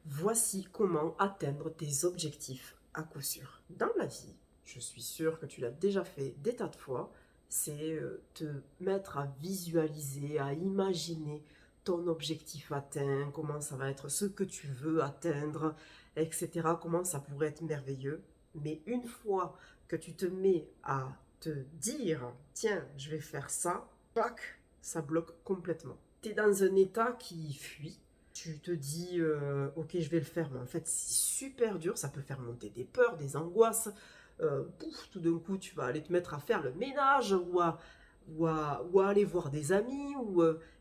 Voici comment atteindre tes objectifs à coup sûr. Dans la vie, je suis sûre que tu l'as déjà fait des tas de fois, c'est te mettre à visualiser, à imaginer ton objectif atteint, comment ça va être ce que tu veux atteindre, etc. Comment ça pourrait être merveilleux. Mais une fois que tu te mets à te dire, tiens, je vais faire ça, clac, ça bloque complètement. Tu es dans un état qui fuit. Tu te dis, ok, je vais le faire, mais en fait, c'est super dur. Ça peut faire monter des peurs, des angoisses. Pouf, tout d'un coup, tu vas aller te mettre à faire le ménage ou à aller voir des amis.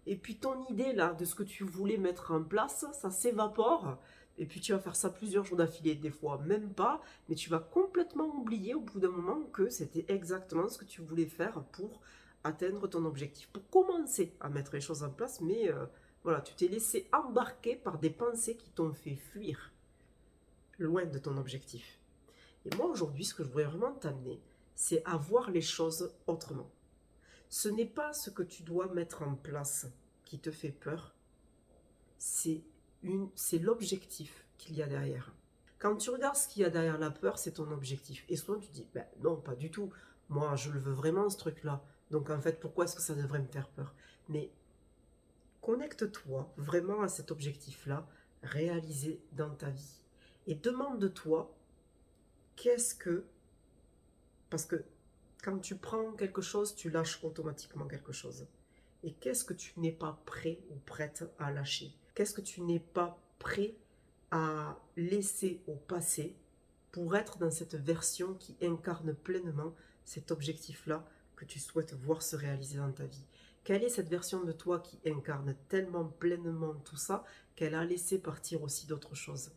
Et puis, ton idée là, de ce que tu voulais mettre en place, ça s'évapore. Et puis, tu vas faire ça plusieurs jours d'affilée, des fois même pas. Mais tu vas complètement oublier au bout d'un moment que c'était exactement ce que tu voulais faire pour atteindre ton objectif. Pour commencer à mettre les choses en place, mais voilà, tu t'es laissé embarquer par des pensées qui t'ont fait fuir loin de ton objectif. Et moi aujourd'hui, ce que je voudrais vraiment t'amener, c'est à voir les choses autrement. Ce n'est pas ce que tu dois mettre en place qui te fait peur, c'est l'objectif qu'il y a derrière. Quand tu regardes ce qu'il y a derrière la peur, c'est ton objectif. Et souvent tu dis, ben non, pas du tout. Moi, je le veux vraiment, ce truc-là. Donc en fait, pourquoi est-ce que ça devrait me faire peur? Mais connecte-toi vraiment à cet objectif-là, réalisé dans ta vie. Et demande-toi, qu'est-ce que... Parce que quand tu prends quelque chose, tu lâches automatiquement quelque chose. Et qu'est-ce que tu n'es pas prêt ou prête à lâcher? Qu'est-ce que tu n'es pas prêt à laisser au passé pour être dans cette version qui incarne pleinement cet objectif-là que tu souhaites voir se réaliser dans ta vie? Quelle est cette version de toi qui incarne tellement pleinement tout ça qu'elle a laissé partir aussi d'autres choses?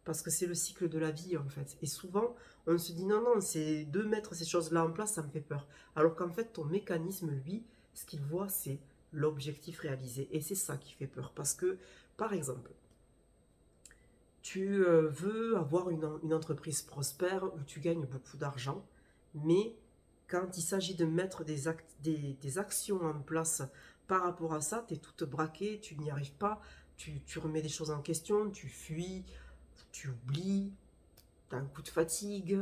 Parce que c'est le cycle de la vie en fait. Et souvent, on se dit non, non, c'est de mettre ces choses-là en place, ça me fait peur. Alors qu'en fait, ton mécanisme, lui, ce qu'il voit, c'est l'objectif réalisé. Et c'est ça qui fait peur. Parce que, par exemple, tu veux avoir une entreprise prospère où tu gagnes beaucoup d'argent, mais quand il s'agit de mettre des actions en place par rapport à ça, tu es toute braquée, tu n'y arrives pas, tu remets des choses en question, tu fuis, tu oublies, tu as un coup de fatigue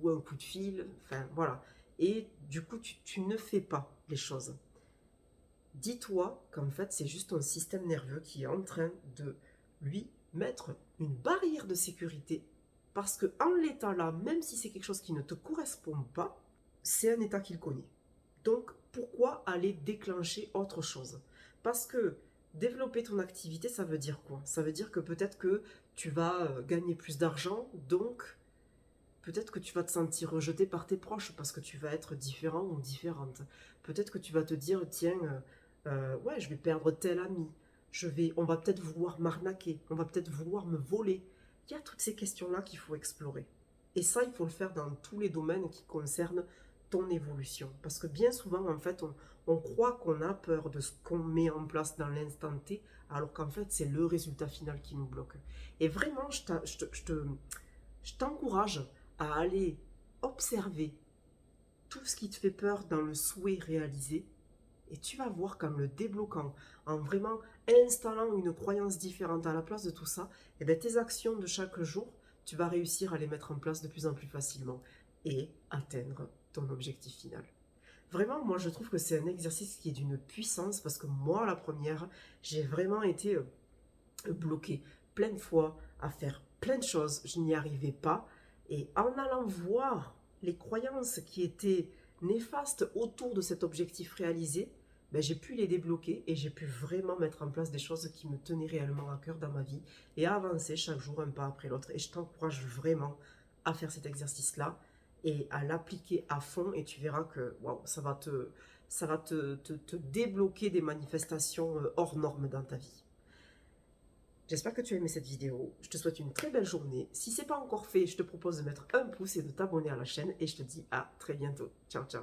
ou un coup de fil, enfin voilà. Et du coup, tu ne fais pas les choses. Dis-toi qu'en fait, c'est juste ton système nerveux qui est en train de lui mettre une barrière de sécurité. Parce que en l'état là, même si c'est quelque chose qui ne te correspond pas, c'est un état qu'il connaît. Donc, pourquoi aller déclencher autre chose? Parce que développer ton activité, ça veut dire quoi? Ça veut dire que peut-être que tu vas gagner plus d'argent, donc peut-être que tu vas te sentir rejeté par tes proches parce que tu vas être différent ou différente. Peut-être que tu vas te dire, tiens, ouais, je vais perdre tel ami. On va peut-être vouloir m'arnaquer. On va peut-être vouloir me voler. Il y a toutes ces questions-là qu'il faut explorer. Et ça, il faut le faire dans tous les domaines qui concernent ton évolution. Parce que bien souvent, en fait, on croit qu'on a peur de ce qu'on met en place dans l'instant T, alors qu'en fait, c'est le résultat final qui nous bloque. Et vraiment, je t'encourage à aller observer tout ce qui te fait peur dans le souhait réalisé et tu vas voir qu'en le débloquant, en vraiment installant une croyance différente à la place de tout ça, et bien tes actions de chaque jour, tu vas réussir à les mettre en place de plus en plus facilement et atteindre ton objectif final. Vraiment, moi je trouve que c'est un exercice qui est d'une puissance parce que moi, la première, j'ai vraiment été bloquée plein de fois à faire plein de choses, je n'y arrivais pas. Et en allant voir les croyances qui étaient néfastes autour de cet objectif réalisé, ben, j'ai pu les débloquer et j'ai pu vraiment mettre en place des choses qui me tenaient réellement à cœur dans ma vie et à avancer chaque jour un pas après l'autre. Et je t'encourage vraiment à faire cet exercice-là et à l'appliquer à fond et tu verras que wow, ça va te débloquer des manifestations hors normes dans ta vie. J'espère que tu as aimé cette vidéo. Je te souhaite une très belle journée. Si ce n'est pas encore fait, je te propose de mettre un pouce et de t'abonner à la chaîne. Et je te dis à très bientôt. Ciao, ciao.